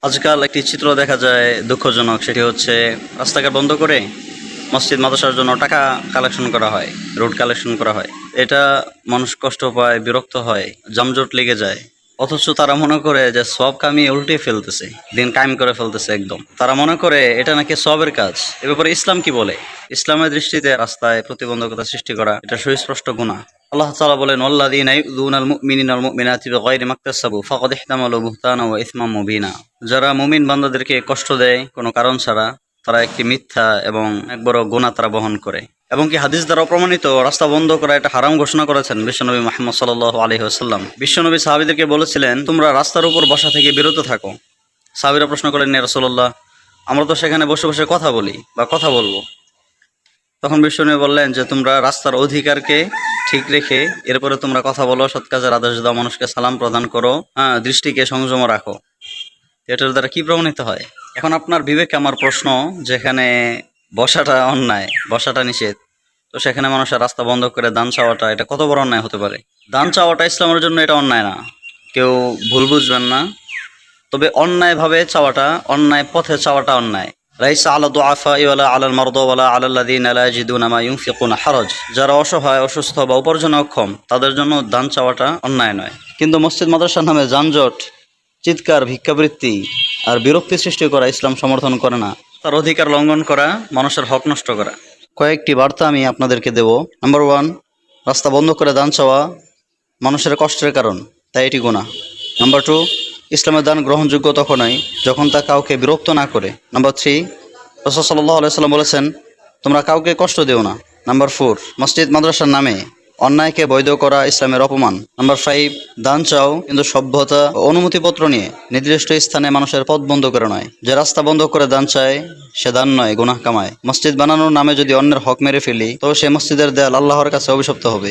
আজকাল একটি চিত্র দেখা যায় দুঃখজনক, সেটি হচ্ছে রাস্তাঘাট বন্ধ করে মসজিদ মাদ্রাসার জন্য টাকা কালেকশন করা হয়, রোড কালেকশন করা হয়। এটা মানুষ কষ্ট পায়, বিরক্ত হয়, যানজট লেগে যায়। অথচ তারা মনে করে যে সব কামিয়ে উল্টে ফেলতেছে, দিন কায়েম করে ফেলতেছে। একদম তারা মনে করে এটা নাকি সবের কাজ। এ ব্যাপারে ইসলাম কি বলে? ইসলামের দৃষ্টিতে রাস্তায় প্রতিবন্ধকতা সৃষ্টি করা এটা সুস্পষ্ট গুনাহ। আল্লাহ তাআলা বলেন, ওয়াল্লাযীনা ইউযুনাল মুমিনিনা ওয়াল মুমিনাতি বিগাইরি মাকতাসাবু ফাকাদ ইহতামালু বুহতানা ওয়া ইসমান মুবিনা। যারা মুমিন বান্দাদেরকে কষ্ট দেয় কোনো কারণ ছাড়া, তারা একটি মিথ্যা এবং এক বড় গুনাহ তারা বহন করে। এবং কি হাদিস দ্বারা প্রমাণিত রাস্তা বন্ধ করা এটা হারাম ঘোষণা করেছেন বিশ্বনবী মুহাম্মদ সাল্লাল্লাহু আলাইহি ওয়াসাল্লাম। বিশ্বনবী সাহাবীদেরকে বলেছিলেন, তোমরা রাস্তার উপর বসা থেকে বিরত থাকো। সাহাবীরা প্রশ্ন করলেন, ইয়া রাসূলুল্লাহ, আমরা তো সেখানে বসে বসে কথা বলি বা কথা বলবো। তখন বিশ্বনবী বললেন যে তোমরা রাস্তার অধিকারকে ঠিক রেখে এরপরে তোমরা কথা বলো, সৎ কাজের আদেশ দাও, মানুষকে সালাম প্রদান করো, দৃষ্টিকে সংযম রাখো। এটার দ্বারা কি প্রমাণিত হয়? এখন আপনার বিবেকে আমার প্রশ্ন, যেখানে বসাটা অন্যায়, বসাটা নিষেধ, তো সেখানে মানুষের রাস্তা বন্ধ করে দান চাওয়াটা এটা কত বড় অন্যায় হতে পারে? দান চাওয়াটা ইসলামের জন্য এটা অন্যায় না, কেউ ভুল বুঝবেন না। তবে অন্যায়ভাবে চাওয়াটা, অন্যায় পথে চাওয়াটা অন্যায়। লাইসা আলা দুআফাই ওয়ালা আলাল মারদা ওয়ালা আলাল্লাযীনা লা ইয়াজিদুনা মা ইউনফিকুনা হারাজ। যারা অসহায়, অসুস্থ বা উপার্জনে অক্ষম, তাদের জন্য দান চাওয়াটা অন্যায় নয়। কিন্তু মসজিদ মাদ্রাসার নামে যানজট, চিৎকার, ভিক্ষাবৃত্তি আর বিরক্তি সৃষ্টি করা ইসলাম সমর্থন করে না। তার অধিকার লঙ্ঘন করা, মানুষের হক নষ্ট করা। কয়েকটি বার্তা আমি আপনাদেরকে দেব। নাম্বার 1, রাস্তা বন্ধ করে দান চাওয়া মানুষের কষ্টের কারণ, তাই এটি গুনাহ। নাম্বার 2, ইসলামের দান গ্রহণযোগ্য তখনই যখন তা কাউকে বিরক্ত না করে। নাম্বার 3, রাসূল সাল্লাল্লাহু আলাইহি সাল্লাম বলেছেন, তোমরা কাউকে কষ্ট দিও না। নাম্বার 4, মসজিদ মাদ্রাসার নামে অন্যায়কে বৈধ করা ইসলামের অপমান। নাম্বার 5, দান চাও কিন্তু সভ্যতা ও অনুমতিপত্র নিয়ে, নির্দিষ্ট স্থানে মানুষের পথ বন্ধ করে নয়। যে রাস্তা বন্ধ করে দান চায় সে দান নয়, গুনাহ কামায়। মসজিদ বানানোর নামে যদি অন্যের হক মেরে ফেলি, তো সে মসজিদের দেয়াল আল্লাহর কাছে অভিশপ্ত হবে।